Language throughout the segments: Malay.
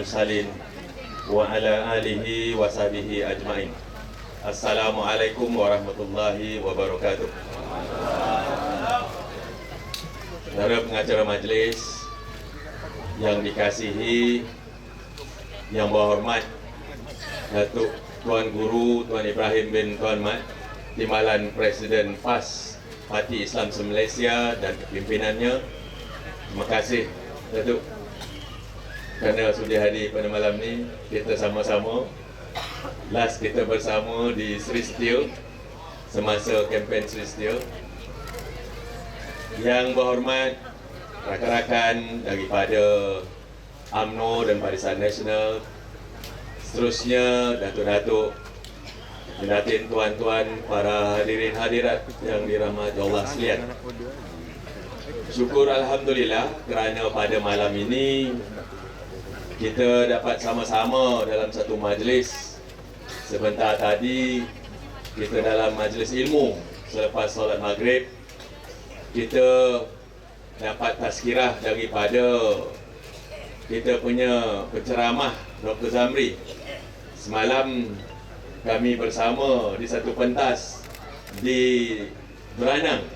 mursalin wa ala alihi wa sahbihi ajma'in. Assalamualaikum warahmatullahi wabarakatuh. Saudara pengacara majlis yang dikasihi, yang berhormat Datuk Tuan Guru Tuan Ibrahim bin Tuan Mat, Timbalan Presiden PAS Parti Islam Se-Malaysia dan pimpinannya. Terima kasih Datuk kerana sudi hadir pada malam ni. Kita sama-sama, last kita bersama di Sri Setia semasa kempen Sri Setia. Yang berhormat rakan-rakan daripada UMNO dan Barisan Nasional, seterusnya datuk-datuk, pendatin, tuan-tuan, para hadirin hadirat yang dirahmati Allah sekalian. Syukur Alhamdulillah kerana pada malam ini kita dapat sama-sama dalam satu majlis. Sebentar tadi kita dalam majlis ilmu selepas solat maghrib, kita dapat tazkirah daripada kita punya penceramah Dr. Zamri. Semalam kami bersama di satu pentas di Beranang.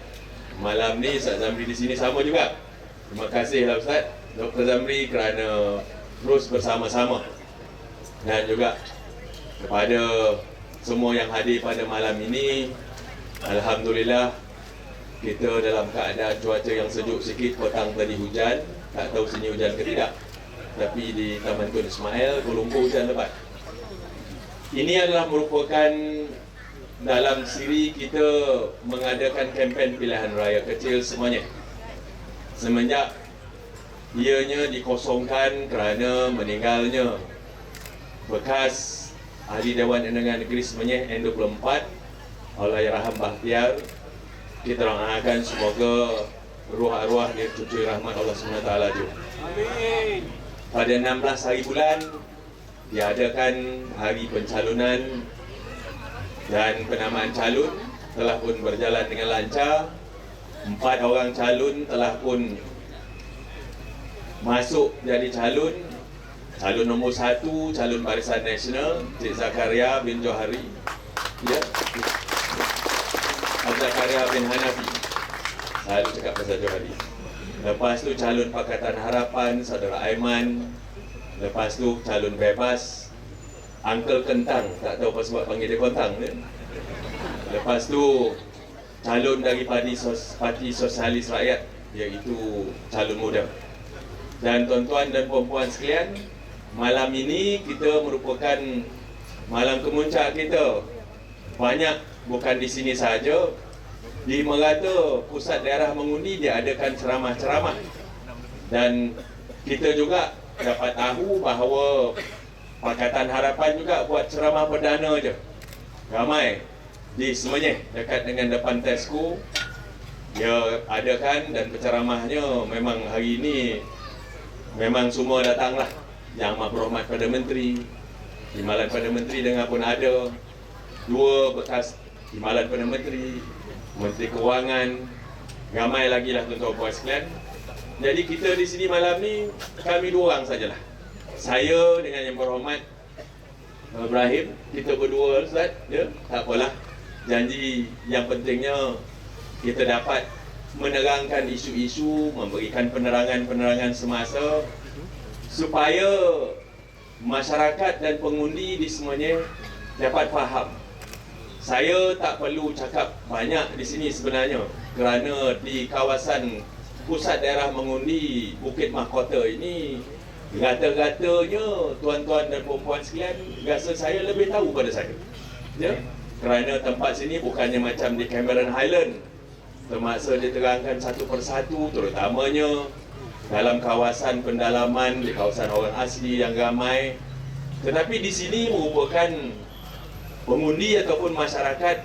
Malam ni Ustaz Zamri di sini sama juga. Terima kasihlah Ustaz Dr. Zamri kerana terus bersama-sama. Dan juga kepada semua yang hadir pada malam ini, Alhamdulillah kita dalam keadaan cuaca yang sejuk sikit. Petang tadi hujan, tak tahu sini hujan ke tidak, tapi di Taman Tun Ismail, Kuala Lumpur hujan lebat. Ini adalah merupakan dalam siri kita mengadakan kempen pilihan raya kecil semuanya. Semenjak ianya dikosongkan kerana meninggalnya bekas Ahli Dewan Undangan Negeri Semenyih N24 Allahyarham Bahtiar, kita doakan semoga ruh arwah dia cucu rahmat Allah SWT juga. Amin. Pada 16 hari bulan diadakan hari pencalonan dan penamaan calon telah pun berjalan dengan lancar. 4 orang calon telah pun masuk jadi calon. Calon nombor 1, calon Barisan Nasional, Cik Zakaria bin Johari, ya, Zakaria bin Hanafi, selalu cakap pasal Johari. Lepas tu calon Pakatan Harapan Saudara Aiman. Lepas tu calon bebas Uncle Kentang, tak tahu apa sebab panggil dia Kontang kan? Lepas tu calon dari Parti Sosialis Rakyat, iaitu calon muda. Dan tuan-tuan dan puan-puan sekalian, malam ini kita merupakan malam kemuncak kita. Banyak, bukan di sini sahaja, di merata pusat daerah mengundi dia adakan ceramah-ceramah. Dan kita juga dapat tahu bahawa Pakatan Harapan juga buat ceramah perdana je. Ramai di Semenyih dekat dengan depan Tesco dia adakan, dan penceramahnya memang hari ini memang semua datanglah. Yang berhormat Perdana Menteri, Timbalan Perdana Menteri dengan pun ada, 2 bekas Timbalan Perdana Menteri, Menteri Kewangan, ramai lagi lah tuan-tuan puan sekalian. Jadi kita di sini malam ni kami 2 orang sajalah. Saya dengan yang berhormat Ibrahim, kita berdua Ustaz, ya, tak apalah. Janji yang pentingnya kita dapat menerangkan isu-isu, memberikan penerangan-penerangan semasa supaya masyarakat dan pengundi di semuanya dapat faham. Saya tak perlu cakap banyak di sini sebenarnya, kerana di kawasan pusat daerah mengundi Bukit Mahkota ini, rata-ratanya tuan-tuan dan puan-puan sekalian rasa saya lebih tahu pada saya, ya? Kerana tempat sini bukannya macam di Cameron Highland, termaksa diterangkan satu persatu, terutamanya dalam kawasan pendalaman, di kawasan orang asli yang ramai. Tetapi di sini merupakan pengundi ataupun masyarakat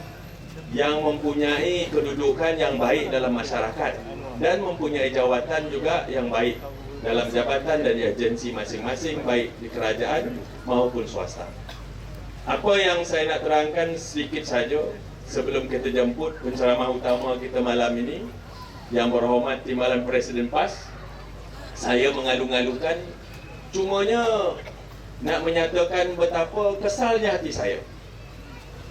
yang mempunyai kedudukan yang baik dalam masyarakat dan mempunyai jawatan juga yang baik dalam jabatan dan agensi masing-masing, baik di kerajaan maupun swasta. Apa yang saya nak terangkan sedikit saja sebelum kita jemput penceramah utama kita malam ini, yang berhormat Timbalan Presiden PAS. Saya mengalu-alukan, cumanya nak menyatakan betapa kesalnya hati saya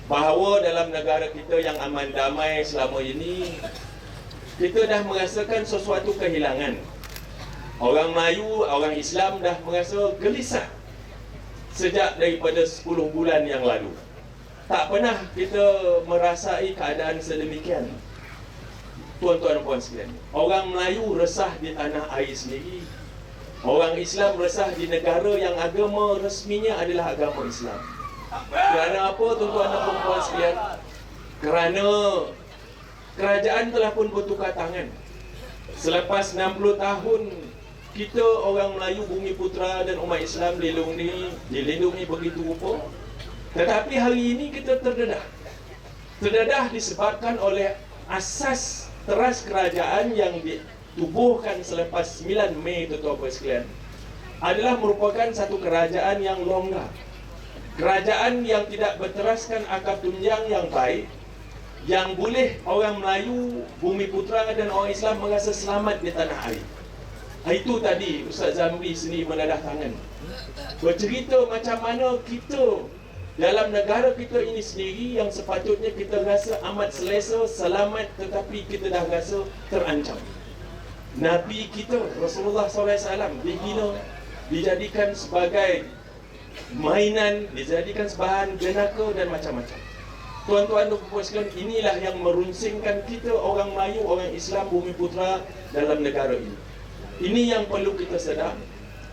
bahawa dalam negara kita yang aman damai selama ini, kita dah merasakan sesuatu kehilangan. Orang Melayu, orang Islam dah merasa gelisah sejak daripada 10 bulan yang lalu. Tak pernah kita merasai keadaan sedemikian. Tuan-tuan dan puan sekalian, orang Melayu resah di tanah air sendiri. Orang Islam resah di negara yang agama resminya adalah agama Islam. Kerana apa, tuan-tuan dan puan sekalian? Kerana kerajaan telah pun bertukar tangan. Selepas 60 tahun kita orang Melayu Bumi Putera dan umat Islam dilindungi begitu rupa, tetapi hari ini kita terdedah. Terdedah disebabkan oleh asas teras kerajaan yang ditubuhkan selepas 9 Mei, tuan-tuan sekalian, adalah merupakan satu kerajaan yang longgar. Kerajaan yang tidak berteraskan akar tunjang yang baik, yang boleh orang Melayu, Bumi Putera dan orang Islam merasa selamat di tanah air. Itu tadi Ustaz Zamri sendiri menadah tangan, bercerita macam mana kita dalam negara kita ini sendiri yang sepatutnya kita rasa amat selesa, selamat, tetapi kita dah rasa terancam. Nabi kita Rasulullah SAW dihina, dijadikan sebagai mainan, dijadikan sebahan jenaka dan macam-macam. Tuan-tuan dan puan sekalian, inilah yang merunsingkan kita orang Melayu, orang Islam Bumi Putera dalam negara ini. Ini yang perlu kita sedar,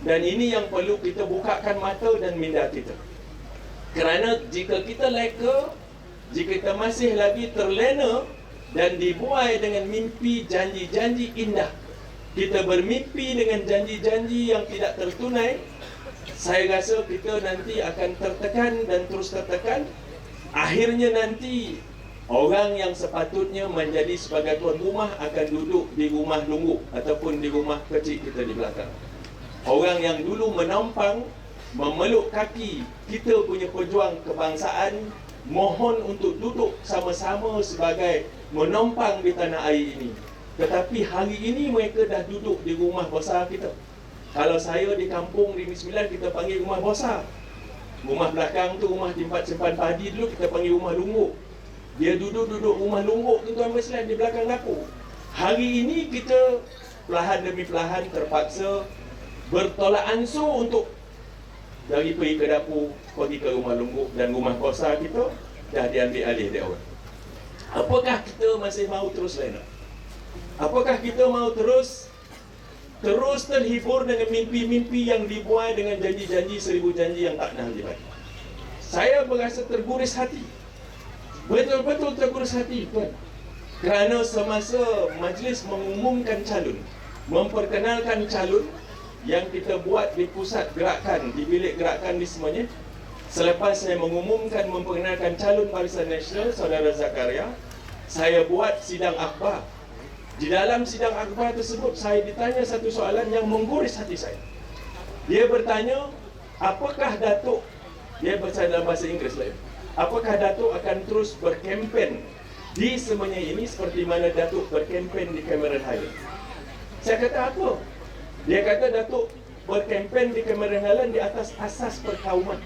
dan ini yang perlu kita bukakan mata dan minda kita. Kerana jika kita leka, jika kita masih lagi terlena dan dibuai dengan mimpi janji-janji indah, kita bermimpi dengan janji-janji yang tidak tertunai, saya rasa kita nanti akan tertekan dan terus tertekan. Akhirnya nanti orang yang sepatutnya menjadi sebagai tuan rumah akan duduk di rumah lungguk ataupun di rumah kecil kita di belakang. Orang yang dulu menampang, memeluk kaki kita punya pejuang kebangsaan, mohon untuk duduk sama-sama sebagai menopang di tanah air ini. Tetapi hari ini mereka dah duduk di rumah besar kita. Kalau saya di kampung di Negeri Sembilan, kita panggil rumah besar. Rumah belakang tu, rumah tempat simpan padi dulu, kita panggil rumah lungguk. Dia duduk-duduk rumah lungguk tuan-tuan Muslim di belakang dapur. Hari ini kita perlahan demi perlahan terpaksa bertolak ansur untuk dari pergi ke dapur, pergi ke rumah lungguk, dan rumah besar kita dah diambil alih dia orang. Apakah kita masih mahu terus lena? Apakah kita mahu terus terhibur dengan mimpi-mimpi yang dibuai dengan janji-janji 1000 janji yang tak pernah dibagi? Saya berasa terguris hati, betul-betul terguris hati, tuan. Kerana semasa majlis mengumumkan calon, memperkenalkan calon yang kita buat di pusat gerakan, di bilik gerakan di semuanya, selepas saya mengumumkan memperkenalkan calon Barisan Nasional Saudara Zakaria, saya buat sidang akhbar. Di dalam sidang akhbar tersebut, saya ditanya satu soalan yang mengguris hati saya. Dia bertanya, apakah Datuk, dia bercakap dalam bahasa Inggeris lah, apakah Datuk akan terus berkempen di semuanya ini seperti mana Datuk berkempen di Cameron Highland? Saya kata apa? Dia kata Datuk berkempen di Cameron Highland di atas asas perkauman.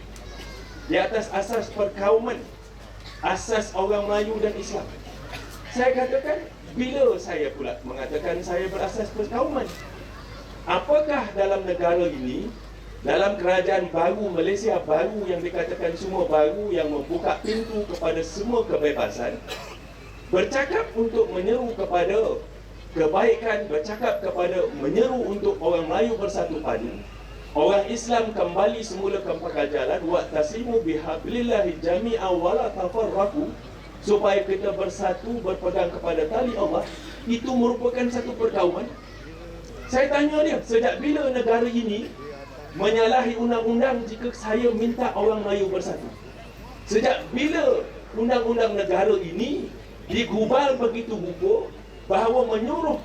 Di atas asas perkauman, asas orang Melayu dan Islam. Saya katakan, bila saya pula mengatakan saya berasas perkauman? Apakah dalam negara ini, dalam kerajaan baru Malaysia baru yang dikatakan semua baru, yang membuka pintu kepada semua kebebasan, bercakap untuk menyeru kepada kebaikan, bercakap kepada menyeru untuk orang Melayu bersatu padu, orang Islam kembali semula ke pangkal jalan, wa'tasimu bihablillahi jami'an wa la tafarraqu, supaya kita bersatu berpegang kepada tali Allah, itu merupakan satu perkauman. Saya tanya dia, sejak bila negara ini menyalahi undang-undang jika saya minta orang Melayu bersatu? Sejak bila undang-undang negara ini digubal begitu rupa bahawa menyuruh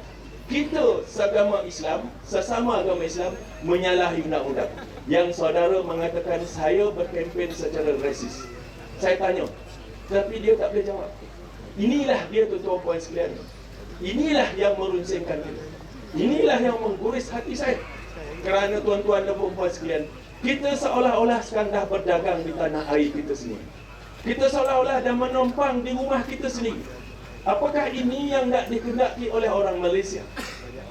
kita seagama Islam, sesama agama Islam, menyalahi undang-undang yang saudara mengatakan saya berkempen secara rasis? Saya tanya, tapi dia tak boleh jawab. Inilah dia, tuan-tuan puan sekalian. Inilah yang merunsingkan kita. Inilah yang mengguris hati saya. Kerana tuan-tuan dan puan sekalian, Kita seolah-olah sekarang dah berdagang di tanah air kita sendiri. Kita seolah-olah dah menumpang di rumah kita sendiri. Apakah ini yang nak dikehendaki oleh orang Malaysia?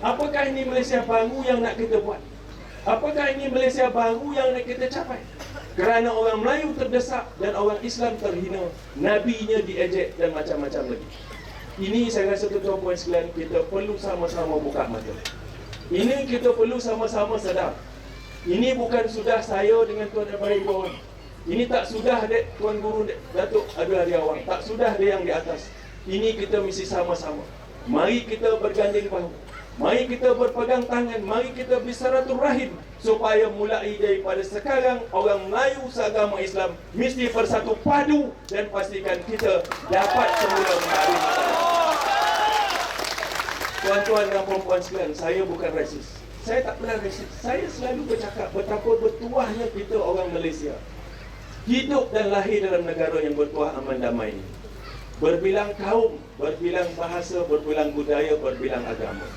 Apakah ini Malaysia baru yang nak kita buat? Apakah ini Malaysia baru yang nak kita capai? Kerana orang Melayu terdesak dan orang Islam terhina, nabinya diejek dan macam-macam lagi. Ini saya rasa tuan-tuan puan sekalian, kita perlu sama-sama buka mata. Ini kita perlu sama-sama sedar. Ini bukan sudah saya dengan Tuan Abang Ibu. Ini tak sudah dek Tuan Guru Datuk Abdul Hadi Awang. Tak sudah dia yang di atas. Ini kita mesti sama-sama. Mari kita berganding bahu. Mari kita berpegang tangan. Mari kita bersilaturahim. Supaya mulai daripada sekarang, orang Melayu seagama Islam mesti bersatu padu dan pastikan kita dapat semula mengadu masalah. Tuan-tuan dan puan-puan sekalian, saya bukan rasis. Saya tak pernah rasis. Saya selalu bercakap betapa bertuahnya kita orang Malaysia. Hidup dan lahir dalam negara yang bertuah aman damai ini. Berbilang kaum, berbilang bahasa, berbilang budaya, berbilang agama.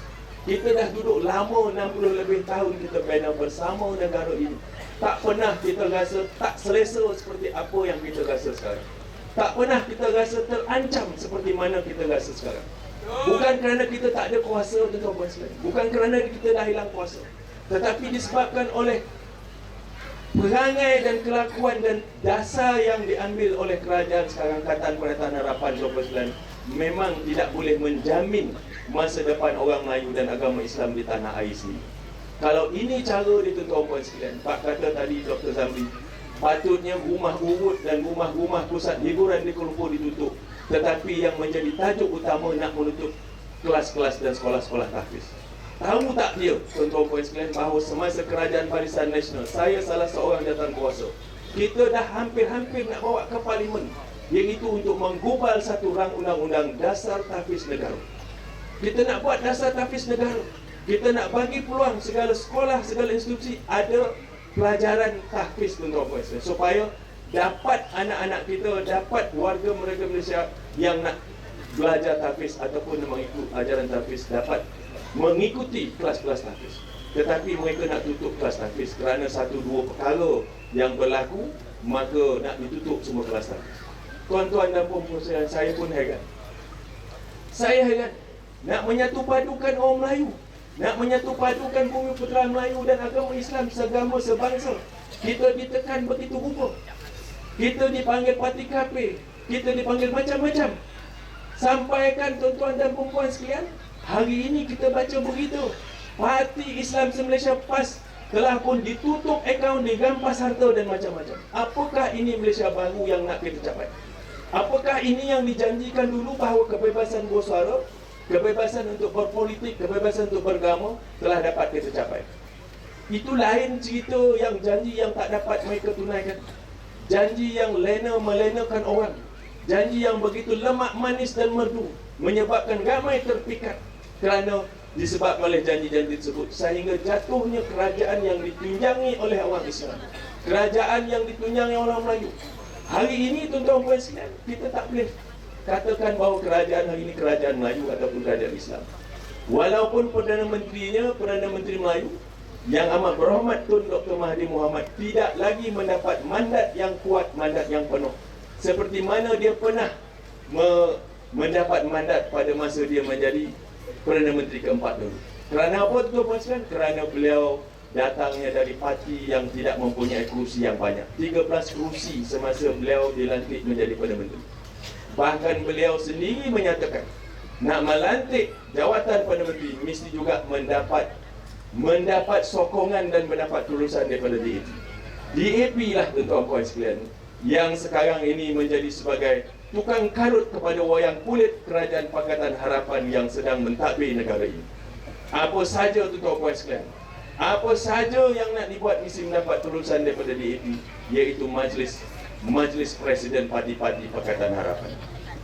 Kita dah duduk lama 60 lebih tahun kita bina bersama negara ini. Tak pernah kita rasa tak selesa seperti apa yang kita rasa sekarang. Tak pernah kita rasa terancam seperti mana kita rasa sekarang. Bukan kerana kita tak ada kuasa, tuan-tuan sekalian. Bukan kerana kita dah hilang kuasa. Tetapi disebabkan oleh perangai dan kelakuan dan dasar yang diambil oleh kerajaan sekarang, Angkatan Perkhidmatan Harapan 29 memang tidak boleh menjamin masa depan orang Melayu dan agama Islam di tanah air sini. Kalau ini cara dia, tuan-tuan puan sekalian, Pak kata tadi Dr. Zamri, patutnya rumah urut dan rumah-rumah pusat hiburan di Kuala Lumpur ditutup. Tetapi yang menjadi tajuk utama nak menutup kelas-kelas dan sekolah-sekolah tahfiz. Tahu tak dia, tuan-tuan puan sekalian, bahawa semasa Kerajaan Barisan Nasional, saya salah seorang jawatan kuasa, kita dah hampir-hampir nak bawa ke Parlimen, iaitu untuk menggubal satu rang undang-undang dasar tahfiz negara. Kita nak buat dasar tahfiz negara. Kita nak bagi peluang segala sekolah, segala institusi ada pelajaran tahfiz, tuan-tuan puan sekalian, supaya dapat anak-anak kita, dapat warga mereka Malaysia yang nak belajar tahfiz ataupun mengikut ajaran tahfiz dapat mengikuti kelas-kelas tahfiz. Tetapi mereka nak tutup kelas tahfiz kerana satu dua perkara yang berlaku, maka nak ditutup semua kelas tahfiz. Tuan-tuan dan puan-puan sekalian, saya pun heran. Saya heran nak menyatu padukan orang Melayu, nak menyatu padukan bumi putera Melayu dan agama Islam seagama sebangsa. Kita ditekan begitu rupa. Kita dipanggil parti KP, kita dipanggil macam-macam. Sampaikan tuan-tuan dan puan-puan sekalian, hari ini kita baca begitu, Parti Islam se-Malaysia PAS telah pun ditutup akaun, dirampas harta dan macam-macam. Apakah ini Malaysia baru yang nak kita capai? Apakah ini yang dijanjikan dulu bahawa kebebasan bersuara, kebebasan untuk berpolitik, kebebasan untuk beragama telah dapat kita capai? Itu lain cerita yang janji yang tak dapat mereka tunaikan. Janji yang melenakan orang. Janji yang begitu lemak, manis dan merdu, menyebabkan ramai terpikat kerana disebabkan oleh janji-janji tersebut, sehingga jatuhnya kerajaan yang ditunjangi oleh orang Islam, kerajaan yang ditunjangi oleh orang Melayu. Hari ini tuan-tuan puan sekalian, kita tak boleh katakan bahawa kerajaan hari ini kerajaan Melayu ataupun kerajaan Islam. Walaupun Perdana Menterinya Perdana Menteri Melayu yang amat berhormat Tun Dr. Mahathir Mohamad tidak lagi mendapat mandat yang kuat, mandat yang penuh seperti mana dia pernah mendapat mandat pada masa dia menjadi Perdana Menteri keempat dulu. Kerana apa, tuan-tuan sekalian? Kerana beliau datangnya dari parti yang tidak mempunyai kerusi yang banyak. 13 kerusi semasa beliau dilantik menjadi Perdana Menteri. Bahkan beliau sendiri menyatakan nak melantik jawatan Perdana Menteri mesti juga mendapat sokongan dan mendapat kelulusan daripada DAP. DAP lah, tuan-tuan puan sekalian, yang sekarang ini menjadi sebagai tukang karut kepada wayang kulit Kerajaan Pakatan Harapan yang sedang mentadbir negara ini. Apa saja, tuan-tuan puan sekalian, apa saja yang nak dibuat mesti mendapat kelulusan daripada DAP, iaitu Majlis Presiden Parti-Parti Pakatan Harapan.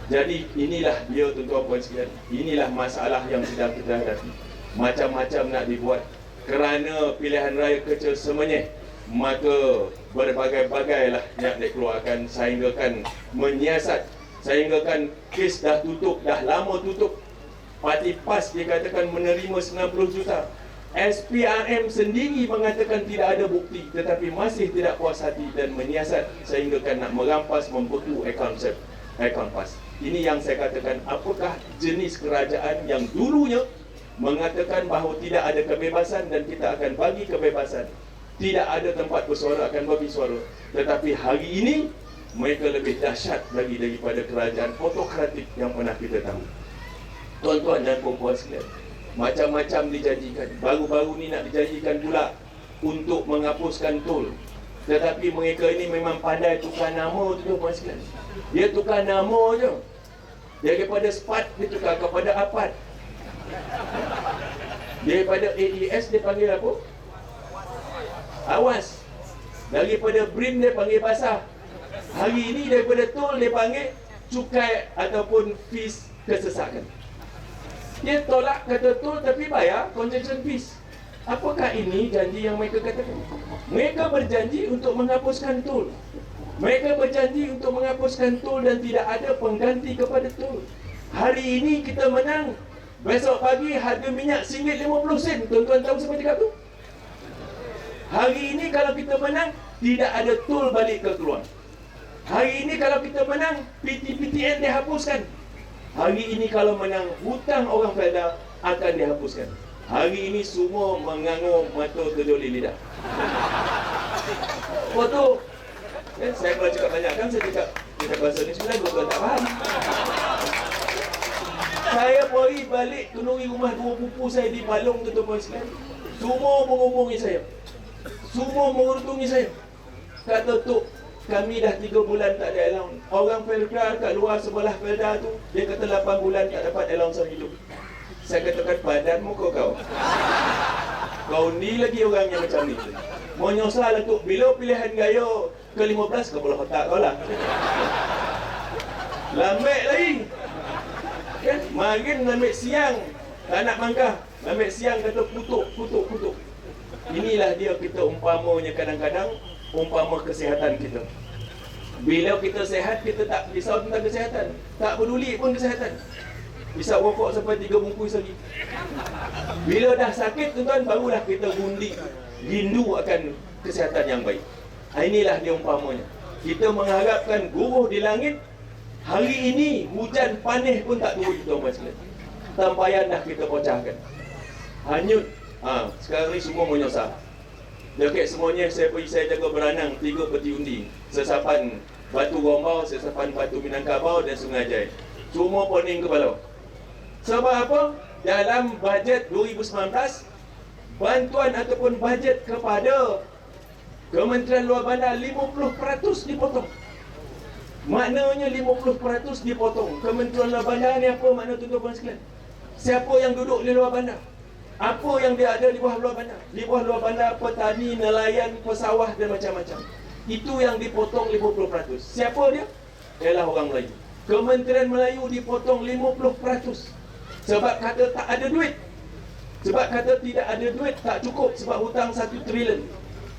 Jadi inilah dia, tuan-tuan puan sekalian, inilah masalah yang sedang kita hadapi. Macam-macam nak dibuat kerana pilihan raya kecil semenyih, maka berbagai-bagailah yang dikeluarkan sehinggakan menyiasat, sehinggakan kes dah tutup, dah lama tutup. Parti PAS dikatakan menerima 90 juta. SPRM sendiri mengatakan tidak ada bukti, tetapi masih tidak puas hati dan menyiasat sehingga nak merampas, membeku akaun PAS. Ini yang saya katakan, apakah jenis kerajaan yang dulunya mengatakan bahawa tidak ada kebebasan dan kita akan bagi kebebasan, tidak ada tempat bersuara, akan bagi suara. Tetapi hari ini mereka lebih dahsyat lagi daripada kerajaan autokratik yang pernah kita tahu. Tuan-tuan dan puan-puan sekalian, macam-macam dijanjikan. Baru-baru ni nak dijanjikan pula untuk menghapuskan tol. Tetapi mereka ini memang pandai tukar nama tu, puan sekalian. Dia tukar nama je. Daripada SPAT dia tukar kepada APAT. Daripada AES dia panggil apa? Awas. Daripada BRIM dia panggil basah. Hari ini daripada tol dia panggil cukai ataupun fees kesesakan. Dia tolak kata tol tapi bayar concession fees. Apakah ini janji yang mereka katakan? Mereka berjanji untuk menghapuskan tol. Mereka berjanji untuk menghapuskan tol dan tidak ada pengganti kepada tol. Hari ini kita menang, besok pagi harga minyak RM1.50. Tuan-tuan tahu siapa cakap tu? Hari ini kalau kita menang, tidak ada tol balik ke keluar. Hari ini kalau kita menang, PTPTN dihapuskan. Hari ini kalau menang, hutang orang Felda akan dihapuskan. Hari ini semua mengangur mata terjolin lidah. Foto. Saya kalau cakap banyak kan, saya cakap bahasa ni sebenarnya tuan-tuan tak faham. Saya pergi balik kenuri rumah dua pupu saya di Balong tu, tuan-tuan sekalian. Semua menghubungi saya. Semua menghubungi saya. Kata, Tok, kami dah 3 bulan tak ada allowance. Orang Felda kat luar sebelah Felda tu, dia kata 8 bulan tak dapat allowance hidup. Saya katakan, badanmu kau. Kau ni lagi orang yang macam ni. Mau nyosal lah, Tok. Bila pilihan gaya ke-15, kau boleh otak kau lah. Lambat lagi. Kan? Makin lambat siang, tak nak mangkah. Lambat siang kata kutuk. Inilah dia kita umpamanya kadang-kadang, umpama kesihatan kita. Bila kita sehat, kita tak risau tentang kesihatan. Tak peduli pun kesihatan. Bisa rokok sampai 3 bungkus lagi. Bila dah sakit, tuan-tuan, barulah kita rindu akan kesihatan yang baik. Inilah dia umpamanya. Kita mengharapkan guruh di langit. Hari ini hujan panih pun tak turun, tuan-tuan sekalian. Tampayan dah kita pecahkan. Hanyut. Sekarang ni semua menyosah. Dekat semuanya saya jaga beranang 3 peti undi. Sesapan Batu Gombau, sesapan Batu Minangkabau dan Sungai Jai. Semua pening kepala. Sebab apa? Dalam bajet 2019, bantuan ataupun bajet kepada Kementerian Luar Bandar 50% dipotong. Maknanya 50% dipotong. Kementerian Luar Bandar ni apa makna, tuan-tuan sekalian? Siapa yang duduk di luar bandar? Apa yang dia ada di bawah luar bandar? Di bawah luar bandar, petani, nelayan, pesawah dan macam-macam. Itu yang dipotong 50%. Siapa dia? Ialah orang Melayu. Kementerian Melayu dipotong 50%. Sebab kata tak ada duit. Sebab kata tidak ada duit, tak cukup. Sebab hutang 1 trilion.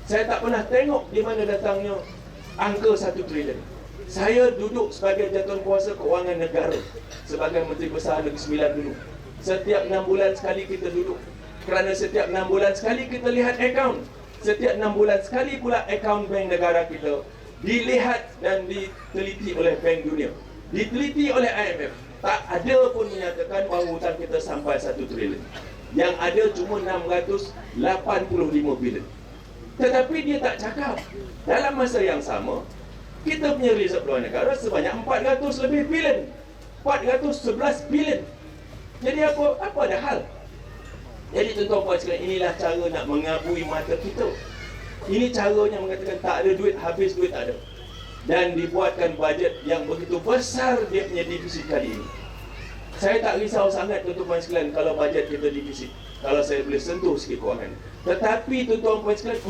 Saya tak pernah tengok di mana datangnya angka 1 trilion. Saya duduk sebagai Jawatankuasa Keuangan Negara, sebagai Menteri Besar Negeri Sembilan dulu. Setiap 6 bulan sekali kita duduk. Kerana setiap 6 bulan sekali kita lihat akaun. Setiap 6 bulan sekali pula akaun bank negara kita dilihat dan diteliti oleh Bank Dunia, diteliti oleh IMF. Tak ada pun menyatakan bahawa hutang kita sampai 1 trilion. Yang ada cuma 685 bilion. Tetapi dia tak cakap, dalam masa yang sama, kita punya reserve luar negara sebanyak 400 lebih bilion. 411 bilion. Jadi apa ada hal? Jadi tuan-tuan puan sekalian, inilah cara nak mengabui mata kita. Ini caranya mengatakan tak ada duit, habis duit ada. Dan dibuatkan bajet yang begitu besar dia punya defisit kali ini. Saya tak risau sangat tuan-tuan puan sekalian kalau bajet kita defisit, kalau saya boleh sentuh sikit kewangan. Tetapi tuan-tuan puan sekalian,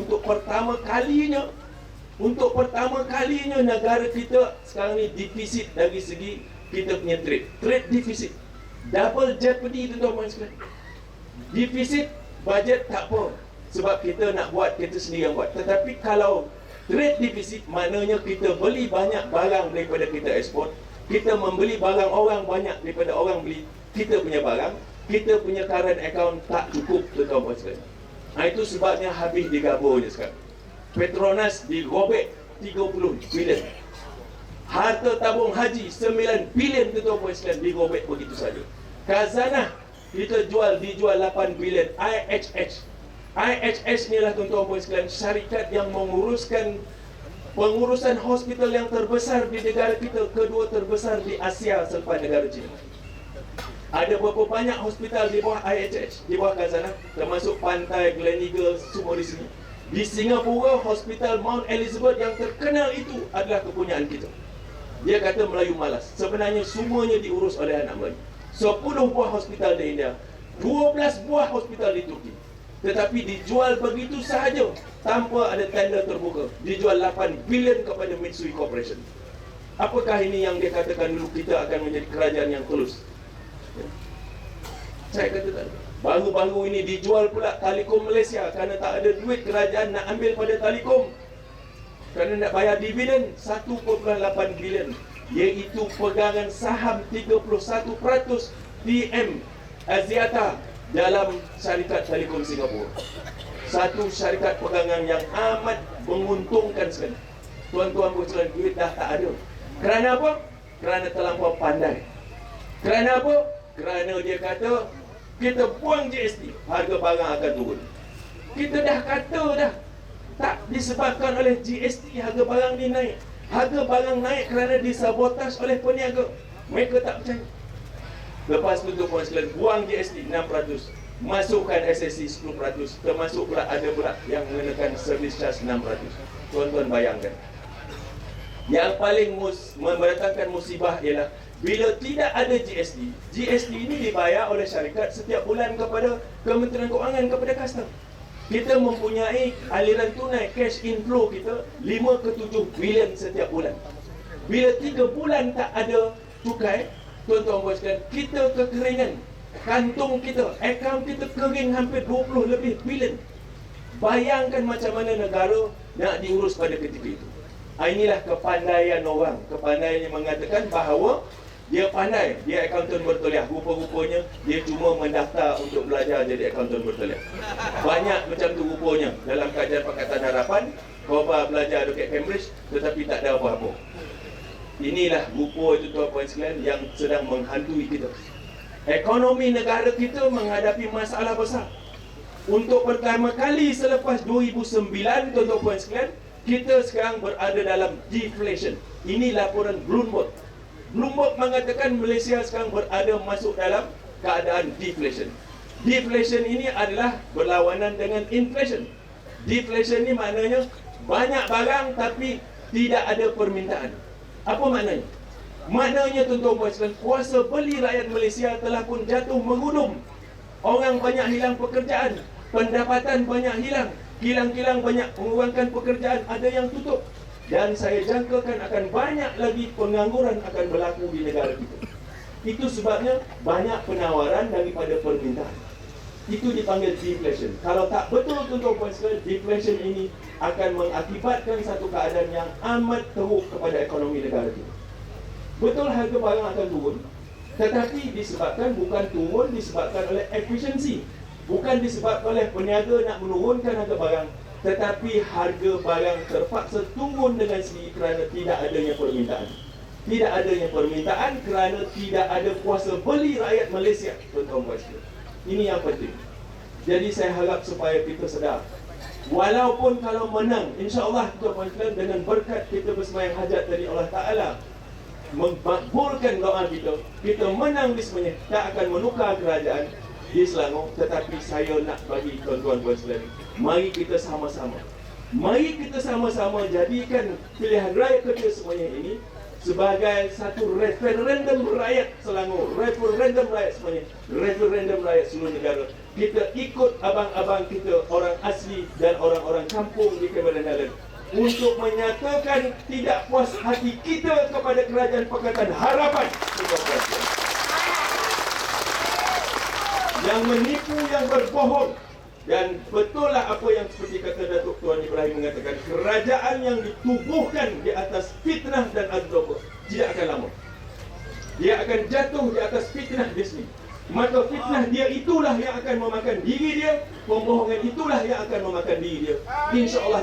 untuk pertama kalinya negara kita sekarang ni defisit dari segi kita punya trade defisit. Double jeopardy, tuan-tuan puan sekalian. Defisit bajet tak apa, sebab kita nak buat, kita sendiri yang buat. Tetapi kalau trade defisit, maknanya kita beli banyak barang daripada kita ekspor, kita membeli barang orang banyak daripada orang beli kita punya barang, kita punya current account tak cukup, tuan-tuan puan sekalian. Itu sebabnya habis digabung je sekarang. Petronas digobek 30 bilion. Harta tabung haji 9 bilion tuan-tuan sekalian digobek begitu saja. Khazanah kita dijual 8 bilion. IHH ni lah tuan-tuan sekalian syarikat yang menguruskan pengurusan hospital yang terbesar di negara kita, kedua terbesar di Asia selepas negara China. Ada berapa banyak hospital di bawah IHH, di bawah Khazanah, termasuk Pantai, Gleneagles, semua di sini. Di Singapura, hospital Mount Elizabeth yang terkenal itu adalah kepunyaan kita. Dia kata Melayu malas. Sebenarnya semuanya diurus oleh anak Melayu. 10 buah hospital di India, 12 buah hospital di Turki. Tetapi dijual begitu sahaja tanpa ada tender terbuka. Dijual 8 bilion kepada Mitsui Corporation. Apakah ini yang dia katakan dulu kita akan menjadi kerajaan yang tulus? Saya kata tak. Baru-baru ini dijual pula Telekom Malaysia kerana tak ada duit kerajaan nak ambil pada Telekom. Kerana nak bayar dividen 1.8 bilion, iaitu pegangan saham 31% TM Axiata dalam syarikat Telekom Singapura. Satu syarikat pegangan yang amat menguntungkan sekali. Tuan-tuan berjalan duit dah tak ada. Kerana apa? Kerana terlampau pandai. Kerana apa? Kerana dia kata kita buang GST, harga barang akan turun. Kita dah kata dah, tak disebabkan oleh GST harga barang ni naik. Harga barang naik kerana disabotaj oleh peniaga. Mereka tak percaya. Lepas tu tuan sekalian, buang GST 6%, masukkan SSC 10%, termasuk pula ada pula yang mengenakan service charge 6%. Tuan-tuan bayangkan. Yang paling mendatangkan musibah ialah bila tidak ada GST, GST ini dibayar oleh syarikat setiap bulan kepada Kementerian Kewangan, kepada custom. Kita mempunyai aliran tunai cash inflow kita 5 ke 7 bilion setiap bulan. Bila 3 bulan tak ada cukai, tuan-tuan sekalian, kita kekeringan. Kantung kita, akaun kita kering hampir 20 lebih bilion. Bayangkan macam mana negara nak diurus pada ketika itu. Inilah kepandaian orang. Kepandaian yang mengatakan bahawa dia pandai, dia akaunten bertoliah. Rupa-rupanya dia cuma mendaftar untuk belajar jadi akaunten bertoliah. Banyak macam tu rupanya dalam kajian Pakatan Harapan. Kau belajar dekat Cambridge tetapi tak ada apa-apa. Inilah rupa itu tuan-tuan sekalian yang sedang menghantui kita. Ekonomi negara kita menghadapi masalah besar. Untuk pertama kali selepas 2009 tuan-tuan sekalian, kita sekarang berada dalam deflation. Ini laporan Bloomberg. Bloomberg mengatakan Malaysia sekarang berada masuk dalam keadaan deflation. Deflation ini adalah berlawanan dengan inflation. Deflation ini maknanya banyak barang tapi tidak ada permintaan. Apa maknanya? Maknanya tuan-tuan sekalian, kuasa beli rakyat Malaysia telah pun jatuh merudum. Orang banyak hilang pekerjaan, pendapatan banyak hilang, kilang-kilang banyak mengurangkan pekerjaan, ada yang tutup. Dan saya jangkakan akan banyak lagi pengangguran akan berlaku di negara kita. Itu sebabnya banyak penawaran daripada permintaan. Itu dipanggil deflation. Kalau tak betul tuan-tuan sekalian, deflation ini akan mengakibatkan satu keadaan yang amat teruk kepada ekonomi negara kita. Betul harga barang akan turun, tetapi bukan disebabkan oleh efisiensi. Bukan disebabkan oleh peniaga nak menurunkan harga barang, tetapi harga barang terpaksa turun dengan sendiri kerana tidak adanya permintaan. Tidak adanya permintaan kerana tidak ada kuasa beli rakyat Malaysia, tuan-tuan sekalian. Ini yang penting. Jadi saya harap supaya kita sedar, walaupun kalau menang, insya-Allah tuan-tuan sekalian, dengan berkat kita bersembahyang hajat dari Allah Taala, makbulkan doa kita menang di semuanya, tak akan menukar kerajaan di Selangor. Tetapi saya nak bagi tuan-tuan sekalian, mari kita sama-sama jadikan pilihan raya kita semuanya ini sebagai satu referendum rakyat Selangor, referendum rakyat semuanya, referendum rakyat seluruh negara. Kita ikut abang-abang kita, orang asli dan orang-orang kampung di Cameron Highlands, untuk menyatakan tidak puas hati kita kepada kerajaan Pakatan Harapan yang menipu, yang berbohong. Dan betul lah apa yang seperti kata Datuk Tuan Ibrahim mengatakan, kerajaan yang ditubuhkan di atas fitnah dan azab tidak akan lama. Dia akan jatuh di atas fitnah di sini. maka fitnah dia itulah yang akan memakan diri dia, pembohongan itulah yang akan memakan diri dia. InsyaAllah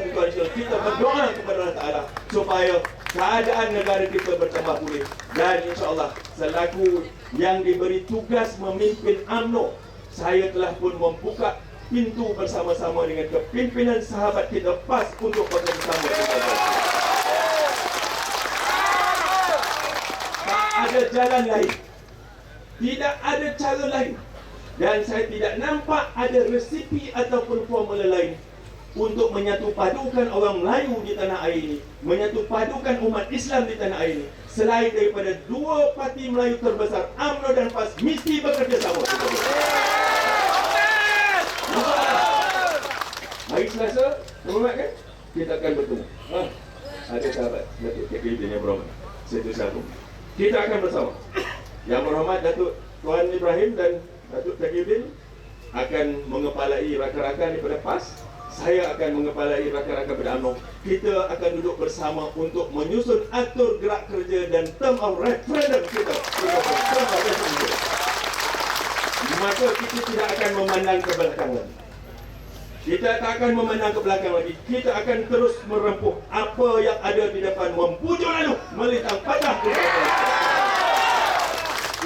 kita berdoa kepada Allah Ta'ala supaya keadaan negara kita bertambah pulih. Dan insyaAllah selaku yang diberi tugas memimpin UMNO, saya telah pun membuka pintu bersama-sama dengan kepimpinan sahabat kita PAS untuk bekerjasama kita. Tak ada jalan lain, tidak ada cara lain, dan saya tidak nampak ada resipi ataupun formula lain untuk menyatu padukan orang Melayu di tanah air ini, menyatu padukan umat Islam di tanah air ini, selain daripada dua parti Melayu terbesar, UMNO dan PAS, mesti bekerjasama. Hari Selasa, hormat kan? Kita akan bertemu. Ada sahabat Datuk KPD yang berhormat, Setu Satu. Kita akan bersama. Yang berhormat Datuk Tuan Ibrahim dan Datuk Takiuddin akan mengepalai rakan-rakan daripada PAS. Saya akan mengepalai rakan-rakan daripada UMNO. Kita akan duduk bersama untuk menyusun atur gerak kerja dan term of referendum kita. Maka kita tidak akan memandang ke belakang lagi. Kita tak akan memandang ke belakang lagi. Kita akan terus merempuh apa yang ada di depan, mempujuk lalu, melintang patah ke belakang.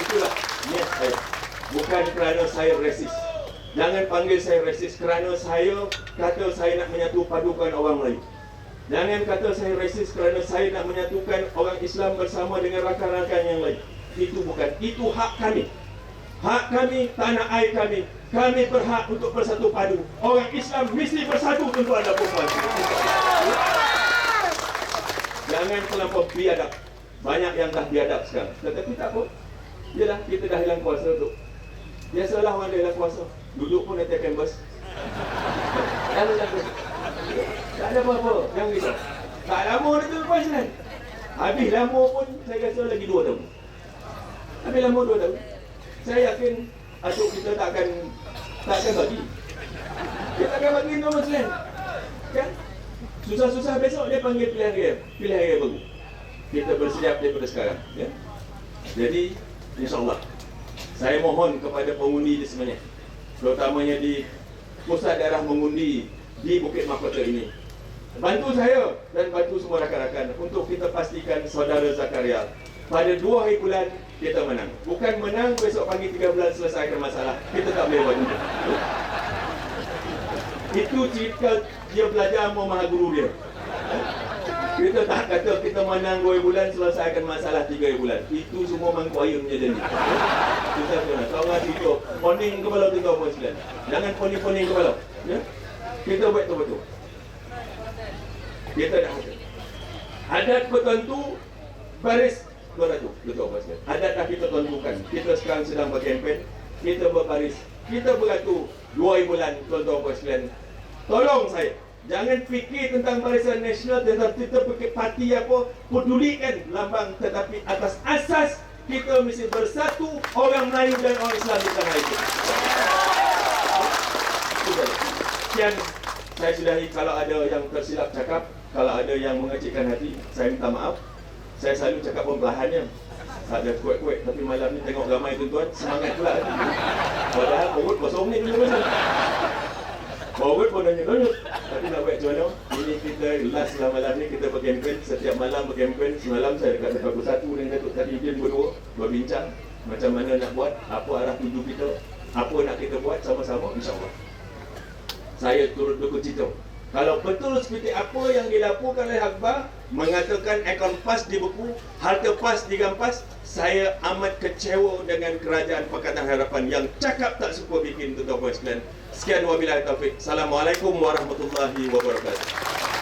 Itulah niat saya. Bukan kerana saya resis. Jangan panggil saya resis kerana saya kata saya nak menyatu padukan orang Melayu. Jangan kata saya resis kerana saya nak menyatukan orang Islam bersama dengan rakan-rakan yang lain. Itu bukan. Itu hak kami. Hak kami, tanah air kami. Kami berhak untuk bersatu padu. Orang Islam mesti bersatu, tuan-tuan dan puan-puan. Jangan terlampau biadab. Banyak yang dah biadab sekarang. Tetapi tak apa. Yalah, kita dah hilang kuasa tu. Biasalah orang dah hilang kuasa. Duduk pun nanti akan bers. Tak ada apa-apa. Jangan risau. Tak lama dah tu lepas kan. Habis lama pun saya rasa lagi 2 tahun. Habis lama 2 tahun. Saya yakin atuk kita tak akan bagi. Dia tak akan bagi nombor selain. Kan? Susah-susah besok dia panggil pilihan raya baru. Kita bersiap daripada sekarang. Ya? Jadi, insyaAllah, saya mohon kepada pengundi di semuanya, terutamanya di pusat daerah mengundi di Bukit Mahkota ini, bantu saya dan bantu semua rakan-rakan untuk kita pastikan saudara Zakaria pada 2 hari bulan kita menang. Bukan menang besok pagi 3 bulan selesaikan masalah. Kita tak boleh buat itu. Itu cerita dia belajar sama maha guru dia. Kita tak kata kita menang 2 bulan selesaikan masalah 3 bulan. Itu semua mangkuk ayun punya janji. Kita kena tahu ngaji tu. Poning kepala tu tahu pun sekalian. Jangan poning-poning kepala. Ya? Kita buat betul-betul. Kita dah kata. Adat bertentu baris 200. Betul apa sekalian. Adat dah kita tentukan. Kita sekarang sedang berkempen. Kita berbaris. Kita beratur 2 bulan tuan-tuan puan sekalian. Tolong saya. Jangan fikir tentang Barisan Nasional tetapi kita fikir parti apa, pedulikan lambang, tetapi atas asas kita mesti bersatu orang Melayu dan orang Islam di tanah itu. Sekian saya sudahi. Kalau ada yang tersilap cakap, kalau ada yang mengecikkan hati, saya minta maaf. Saya selalu cakap perlahannya. Tak ada kuat-kuat, tapi malam ni tengok ramai tuan-tuan, semangat pula. Padahal perut kosong ni dulu-dulu. Forward pun nanya-nanya. Tapi nak buat macam mana? Ini kita last lah malam ni kita berkempen. Setiap malam berkempen. Semalam saya dekat Pukul 1 dengan Datuk Takiuddin berdua berbincang macam mana nak buat, apa arah tuju kita, apa nak kita buat sama-sama, insyaAllah. Saya turut bercita. Kalau betul seperti apa yang dilaporkan oleh Akbar, mengatakan akaun PAS dibeku, harta PAS dirampas, saya amat kecewa dengan kerajaan Pakatan Harapan yang cakap tak suka bikin tuan-tuan sekalian. Sekian wabillahi taufik. Assalamualaikum warahmatullahi wabarakatuh.